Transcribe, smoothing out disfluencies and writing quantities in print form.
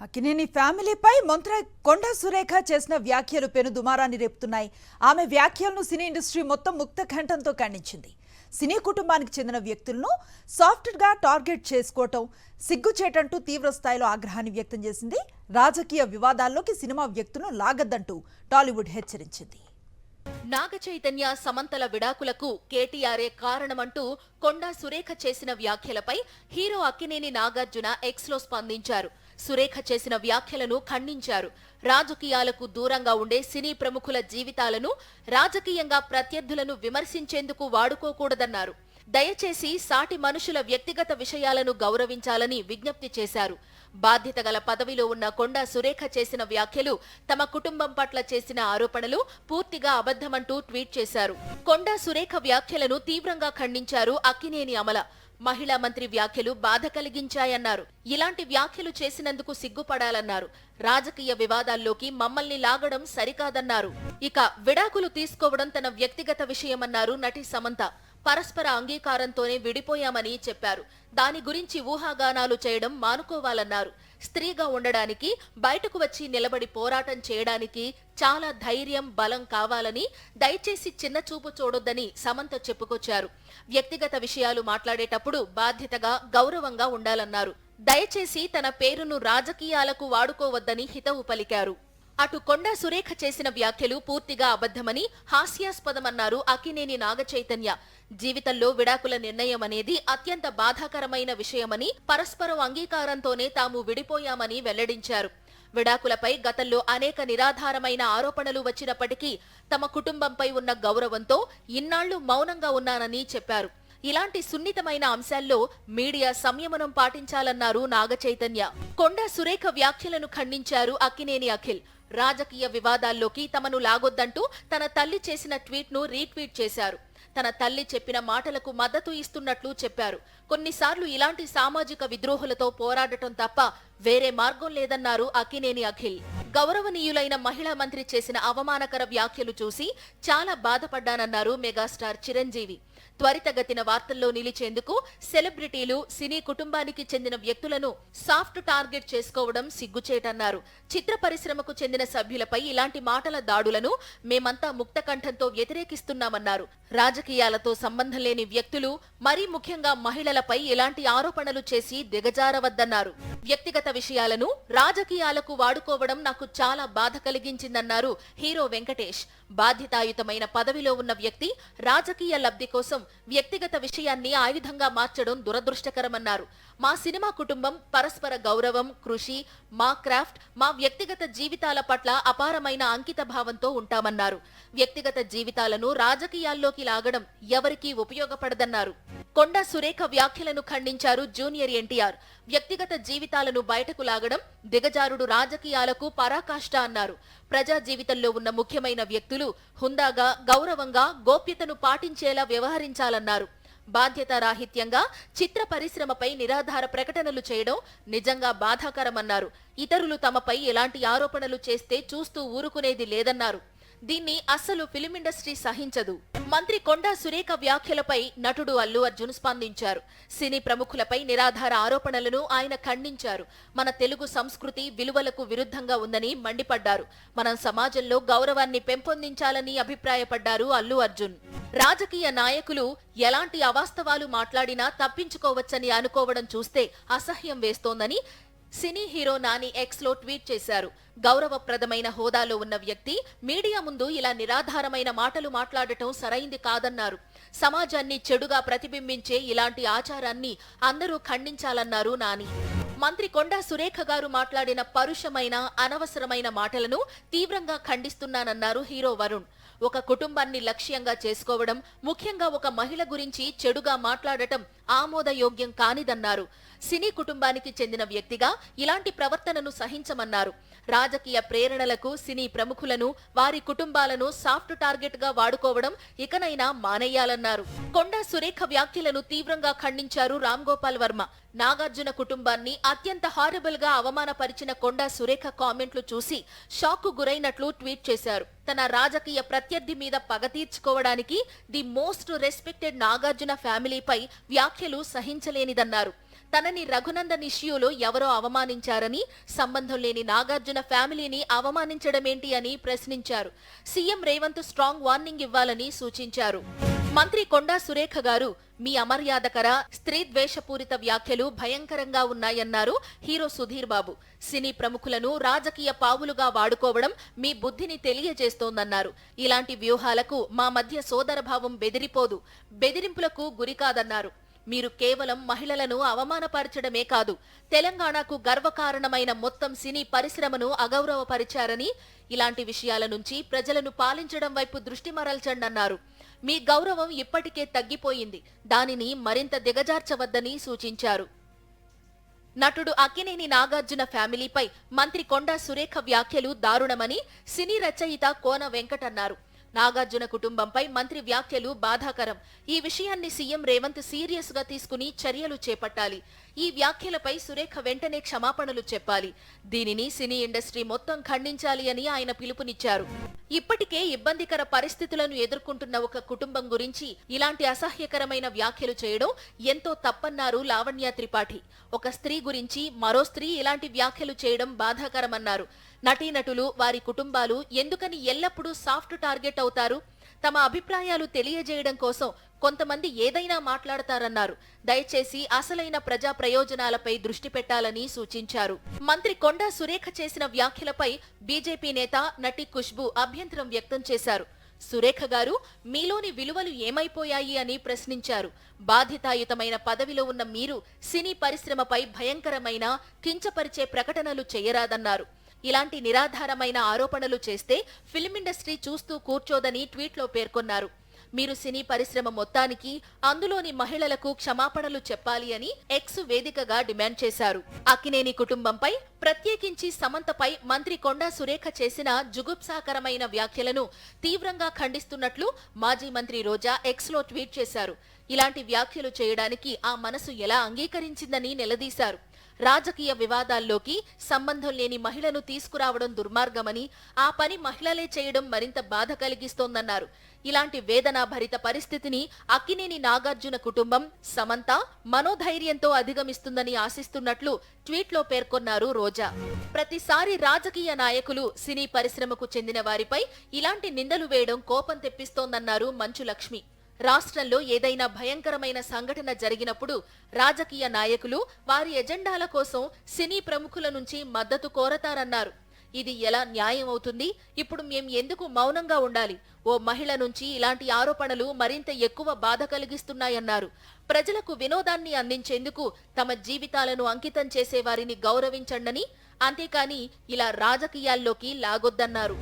అక్కినేని ఫ్యామిలీపై మంత్రి కొండా సురేఖ చేసిన వ్యాఖ్యలు పెను దుమారాన్ని రేపుతున్నాయి. ఆమె వ్యాఖ్యలను సినీ ఇండస్ట్రీ మొత్తం ముక్తకంఠంతో ఖండించింది. సినీ కుటుంబానికి చెందిన వ్యక్తులను సాఫ్ట్గా టార్గెట్ చేసుకోవటం సిగ్గుచేటంటూ తీవ్ర స్థాయిలో ఆగ్రహాన్ని వ్యక్తం చేసింది. రాజకీయ వివాదాల్లోకి సినిమా వ్యక్తులను లాగద్దంటూ టాలీవుడ్ హెచ్చరించింది. నాగ చైతన్య సమంతల విడాకులకు కేటీఆర్ఏ కారణమంటూ కొండా సురేఖ చేసిన వ్యాఖ్యలపై హీరో అక్కినేని నాగార్జున ఎక్స్లో స్పందించారు. సురేఖ చేసిన వ్యాఖ్యలను ఖండించారు. రాజకీయాలకు దూరంగా ఉండే సినీ ప్రముఖుల జీవితాలను రాజకీయంగా ప్రత్యర్థులను విమర్శించేందుకు వాడుకోకూడదన్నారు. దయచేసి సాటి మనుషుల వ్యక్తిగత విషయాలను గౌరవించాలని విజ్ఞప్తి చేశారు. బాధ్యత గల పదవిలో ఉన్న కొండా సురేఖ చేసిన వ్యాఖ్యలు తమ కుటుంబం పట్ల చేసిన ఆరోపణలు పూర్తిగా అబద్ధమంటూ ట్వీట్ చేశారు. కొండా సురేఖ వ్యాఖ్యలను తీవ్రంగా ఖండించారు అక్కినేని అమల. మహిళా మంత్రి వ్యాఖ్యలు బాధ కలిగించాయన్నారు. ఇలాంటి వ్యాఖ్యలు చేసినందుకు సిగ్గుపడాలన్నారు. రాజకీయ వివాదాల్లోకి మమ్మల్ని లాగడం సరికాదన్నారు. ఇక విడాకులు తీసుకోవడం తన వ్యక్తిగత విషయమన్నారు నటి సమంత. పరస్పర అంగీకారంతోనే విడిపోయామని చెప్పారు. దాని గురించి ఊహాగానాలు చేయడం మానుకోవాలన్నారు. స్త్రీగా ఉండడానికి, బయటకు వచ్చి నిలబడి పోరాటం చేయడానికి చాలా ధైర్యం, బలం కావాలని, దయచేసి చిన్న చూపు చూడొద్దని సమంత చెప్పుకొచ్చారు. వ్యక్తిగత విషయాలు మాట్లాడేటప్పుడు బాధ్యతగా, గౌరవంగా ఉండాలన్నారు. దయచేసి తన పేరును రాజకీయాలకు వాడుకోవద్దని హితవు పలికారు. అటు కొండా సురేఖ చేసిన వ్యాఖ్యలు పూర్తిగా అబద్ధమని, హాస్యాస్పదమన్నారు అక్కినేని నాగచైతన్య. జీవితంలో విడాకుల నిర్ణయం అనేది అత్యంత బాధాకరమైన విషయమని, పరస్పరం అంగీకారంతోనే తాము విడిపోయామని వెల్లడించారు. విడాకులపై గతంలో అనేక నిరాధారమైన ఆరోపణలు వచ్చినప్పటికీ తమ కుటుంబంపై ఉన్న గౌరవంతో ఇన్నాళ్లు మౌనంగా ఉన్నానని చెప్పారు. ఇలాంటి సున్నితమైన అంశాల్లో మీడియా సంయమనం పాటించాలన్నారు నాగచైతన్య. కొండా సురేఖ వ్యాఖ్యలను ఖండించారు అక్కినేని అఖిల్. రాజకీయ వివాదాల్లోకి తమను లాగొద్దంటూ తన తల్లి చేసిన ట్వీట్ను రీట్వీట్ చేశారు. తన తల్లి చెప్పిన మాటలకు మద్దతు ఇస్తున్నట్లు చెప్పారు. కొన్నిసార్లు ఇలాంటి సామాజిక విద్రోహులతో పోరాడటం తప్ప వేరే మార్గం లేదన్నారు అక్కినేని అఖిల్. గౌరవనీయులైన మహిళా మంత్రి చేసిన అవమానకర వ్యాఖ్యలు చూసి చాలా బాధపడ్డానన్నారు మెగాస్టార్ చిరంజీవి. త్వరితగతిన వార్తల్లో నిలిచేందుకు సెలబ్రిటీలు, సినీ కుటుంబానికి చెందిన వ్యక్తులను సాఫ్ట్ టార్గెట్ చేసుకోవడం సిగ్గుచేటన్నారు. చిత్ర పరిశ్రమకు చెందిన సభ్యులపై ఇలాంటి మాటల దాడులను మేమంతా ముక్తకంఠంతో వ్యతిరేకిస్తున్నామన్నారు. రాజకీయాలతో సంబంధం లేని వ్యక్తులు, మరీ ముఖ్యంగా మహిళలపై ఇలాంటి ఆరోపణలు చేసి దిగజారవద్దన్నారు. వ్యక్తిగత విషయాలను రాజకీయాలకు వాడుకోవడం నాకు చాలా బాధ కలిగించిందన్నారు హీరో వెంకటేష్. బాధ్యతాయుతమైన పదవిలో ఉన్న వ్యక్తి రాజకీయ లబ్ధి కోసం వ్యక్తిగత విషయాన్ని ఆయుధంగా మార్చడం దురదృష్టకరమన్నారు. మా సినిమా కుటుంబం పరస్పర గౌరవం, కృషి, మా క్రాఫ్ట్, మా వ్యక్తిగత జీవితాల పట్ల అపారమైన అంకిత భావంతో ఉంటామన్నారు. వ్యక్తిగత జీవితాలను రాజకీయాల్లోకి లాగడం ఎవరికీ ఉపయోగపడదన్నారు. కొండా సురేఖ వ్యాఖ్యలను ఖండించారు జూనియర్ ఎన్టీఆర్. వ్యక్తిగత జీవితాలను బయటకు లాగడం దిగజారుడు రాజకీయాలకు పరాకాష్ట అన్నారు. ప్రజా జీవితంలో ఉన్న ముఖ్యమైన వ్యక్తులు హుందాగా, గౌరవంగా, గోప్యతను పాటించేలా వ్యవహరించాలన్నారు. బాధ్యతారాహిత్యంగా చిత్ర పరిశ్రమపై నిరాధార ప్రకటనలు చేయడం నిజంగా బాధాకరమన్నారు. ఇతరులు తమపై ఎలాంటి ఆరోపణలు చేస్తే చూస్తూ ఊరుకునేది లేదన్నారు. దీన్ని అస్సలు ఫిలిం ఇండస్ట్రీ సహించదు. మంత్రి కొండా సురేఖ వ్యాఖ్యలపై నటుడు అల్లు అర్జున్ స్పందించారు. సినీ ప్రముఖులపై నిరాధార ఆరోపణలను ఆయన ఖండించారు. మన తెలుగు సంస్కృతి విలువలకు విరుద్ధంగా ఉందని మండిపడ్డారు. మనం సమాజంలో గౌరవాన్ని పెంపొందించాలని అభిప్రాయపడ్డారు అల్లు అర్జున్. రాజకీయ నాయకులు ఎలాంటి అవాస్తవాలు మాట్లాడినా తప్పించుకోవచ్చని అనుకోవడం చూస్తే అసహ్యం వేస్తోందని సినీ హీరో నాని ఎక్స్లో ట్వీట్ చేశారు. గౌరవప్రదమైన హోదాలో ఉన్న వ్యక్తి మీడియా ముందు ఇలా నిరాధారమైన మాటలు మాట్లాడటం సరైంది కాదన్నారు. సమాజాన్ని చెడుగా ప్రతిబింబించే ఇలాంటి ఆచారాన్ని అందరూ ఖండించాలన్నారు నాని. మంత్రి కొండా సురేఖ గారు మాట్లాడిన పరుషమైన, అనవసరమైన మాటలను తీవ్రంగా ఖండిస్తున్నానన్నారు హీరో వరుణ్. ఒక కుటుంబాన్ని లక్ష్యంగా చేసుకోవడం, ముఖ్యంగా ఒక మహిళ గురించి చెడుగా మాట్లాడటం ఆమోదయోగ్యం కానిదన్నారు. సినీ కుటుంబానికి చెందిన వ్యక్తిగా ఇలాంటి ప్రవర్తనను సహించమన్నారు. రాజకీయ ప్రేరణలకు సినీ ప్రముఖులను, వారి కుటుంబాలను సాఫ్ట్ టార్గెట్ గా వాడుకోవడం ఇకనైనా మానేయాలన్నారు. కొండా సురేఖ వ్యాఖ్యలను తీవ్రంగా ఖండించారు రామ్ గోపాల్ వర్మ. నాగార్జున కుటుంబాన్ని అత్యంత హారబుల్ గా అవమానపరిచిన కొండా సురేఖ కామెంట్లు చూసి షాక్ కు గురైనట్లు ట్వీట్ చేశారు. తన రాజకీయ ప్రత్యర్థి మీద పగ తీర్చుకోవడానికి ది మోస్ట్ రెస్పెక్టెడ్ నాగార్జున ఫ్యామిలీపై వ్యాఖ్యలు సహించలేనిదన్నారు. తనని రఘునందన్ ఇష్యూలో ఎవరో అవమానించారని, సంబంధం లేని నాగార్జున ఫ్యామిలీని అవమానించడమేంటి అని ప్రశ్నించారు. సీఎం రేవంత్ స్ట్రాంగ్ వార్నింగ్ ఇవ్వాలని సూచించారు. మంత్రి కొండా సురేఖ గారు, మీ అమర్యాదకర స్త్రీ ద్వేషపూరిత వ్యాఖ్యలు భయంకరంగా ఉన్నాయన్నారు హీరో సుధీర్ బాబు. సినీ ప్రముఖులను రాజకీయ పావులుగా వాడుకోవడం మీ బుద్ధిని తెలియజేస్తోందన్నారు. ఇలాంటి వ్యూహాలకు మా మధ్య సోదరభావం బెదిరిపోదు, బెదిరింపులకు గురికాదన్నారు. మీరు కేవలం మహిళలను అవమానపరచడమే కాదు, తెలంగాణకు గర్వకారణమైన మొత్తం సినీ పరిశ్రమను అగౌరవపరిచారని, ఇలాంటి విషయాల నుంచి ప్రజలను పాలించడం వైపు దృష్టి మరల్చండన్నారు. మీ గౌరవం ఇప్పటికే తగ్గిపోయింది, దానిని మరింత దిగజార్చవద్దని సూచించారు. నటుడు అక్కినేని నాగార్జున ఫ్యామిలీపై మంత్రి కొండా సురేఖ వ్యాఖ్యలు దారుణమని సినీ రచయిత కోన వెంకట్ అన్నారు. నాగార్జున కుటుంబంపై మంత్రి వ్యాఖ్యలు బాధాకరం. ఈ విషయాన్ని సీఎం రేవంత్ సీరియస్ గా తీసుకుని చర్యలు చేపట్టాలి. ఈ వ్యాఖ్యలపై సురేఖ వెంటనే క్షమాపణలు చెప్పాలి. దీనిని సినీ ఇండస్ట్రీ మొత్తం ఖండించాలి అని ఆయన పిలుపునిచ్చారు. ఇప్పటికే ఇబ్బందికర పరిస్థితులను ఎదుర్కొంటున్న ఒక కుటుంబం గురించి ఇలాంటి అసహ్యకరమైన వ్యాఖ్యలు చేయడం ఎంతో తప్పన్నారు లావణ్య త్రిపాఠి. ఒక స్త్రీ గురించి మరో స్త్రీ ఇలాంటి వ్యాఖ్యలు చేయడం బాధాకరమన్నారు. నటీనటులు, వారి కుటుంబాలు ఎందుకని ఎల్లప్పుడూ సాఫ్ట్ టార్గెట్ అవుతారు? తమ అభిప్రాయాలు తెలియజేయడం కోసం కొంతమంది ఏదైనా మాట్లాడతారన్నారు. దయచేసి అసలైన ప్రజా ప్రయోజనాలపై దృష్టి పెట్టాలని సూచించారు. మంత్రి కొండా సురేఖ చేసిన వ్యాఖ్యలపై బీజేపీ నేత నటి ఖుష్బూ అభ్యంతరం వ్యక్తం చేశారు. సురేఖ గారు, మీలోని విలువలు ఏమైపోయాయి అని ప్రశ్నించారు. బాధ్యతాయుతమైన పదవిలో ఉన్న మీరు సినీ పరిశ్రమపై భయంకరమైన, కించపరిచే ప్రకటనలు చేయరాదన్నారు. ఇలాంటి నిరాధారమైన ఆరోపణలు చేస్తే ఫిల్మ్ ఇండస్ట్రీ చూస్తూ కూర్చోదని ట్వీట్లో పేర్కొన్నారు. మీరు సినీ పరిశ్రమ మొత్తానికి, అందులోని మహిళలకు క్షమాపణలు చెప్పాలి అని ఎక్స్ వేదికగా డిమాండ్ చేశారు. అక్కినేని కుటుంబంపై, ప్రత్యేకించి సమంతపై మంత్రి కొండా సురేఖ చేసిన జుగుప్సాకరమైన వ్యాఖ్యలను తీవ్రంగా ఖండిస్తున్నట్లు మాజీ మంత్రి రోజా ఎక్స్ లో ట్వీట్ చేశారు. ఇలాంటి వ్యాఖ్యలు చేయడానికి ఆ మనసు ఎలా అంగీకరించిందని నిలదీశారు. రాజకీయ వివాదాల్లోకి సంబంధం లేని మహిళను తీసుకురావడం దుర్మార్గమని, ఆ పని మహిళలే చేయడం మరింత బాధ కలిగిస్తోందన్నారు. ఇలాంటి వేదనాభరిత పరిస్థితిని అక్కినేని నాగార్జున కుటుంబం, సమంత మనోధైర్యంతో అధిగమిస్తుందని ఆశిస్తున్నట్లు ట్వీట్లో పేర్కొన్నారు రోజా. ప్రతిసారి రాజకీయ నాయకులు, సినీ పరిశ్రమకు చెందిన వారిపై ఇలాంటి నిందలు వేయడం కోపం తెప్పిస్తోందన్నారు మంచు లక్ష్మి. రాష్ట్రంలో ఏదైనా భయంకరమైన సంఘటన జరిగినప్పుడు రాజకీయ నాయకులు వారి ఎజెండాల కోసం సినీ ప్రముఖుల నుంచి మద్దతు కోరతారన్నారు. ఇది ఎలా న్యాయం అవుతుంది? ఇప్పుడు మేం ఎందుకు మౌనంగా ఉండాలి? ఓ మహిళ నుంచి ఇలాంటి ఆరోపణలు మరింత ఎక్కువ బాధ కలిగిస్తున్నాయన్నారు. ప్రజలకు వినోదాన్ని అందించేందుకు తమ జీవితాలను అంకితం చేసే వారిని గౌరవించండని, అంతేకాని ఇలా రాజకీయాల్లోకి లాగొద్దన్నారు.